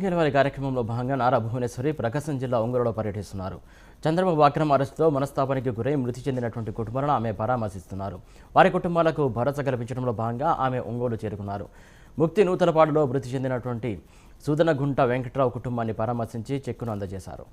గెలవాలి కార్యక్రమంలో భాగంగా నారా భువనేశ్వరి ప్రకాశం జిల్లా ఒంగోలులో పర్యటిస్తున్నారు. చంద్రబాబు అక్రమ అరెస్టుతో మనస్తాపానికి గురై మృతి చెందినటువంటి కుటుంబాలను ఆమె పరామర్శిస్తున్నారు. వారి కుటుంబాలకు భరోసా కల్పించడంలో భాగంగా ఆమె ఒంగోలు చేరుకున్నారు. ముక్తి నూతలపాడులో మృతి చెందినటువంటి సూదనగుంట వెంకట్రావు కుటుంబాన్ని పరామర్శించి చెక్కును అందజేశారు.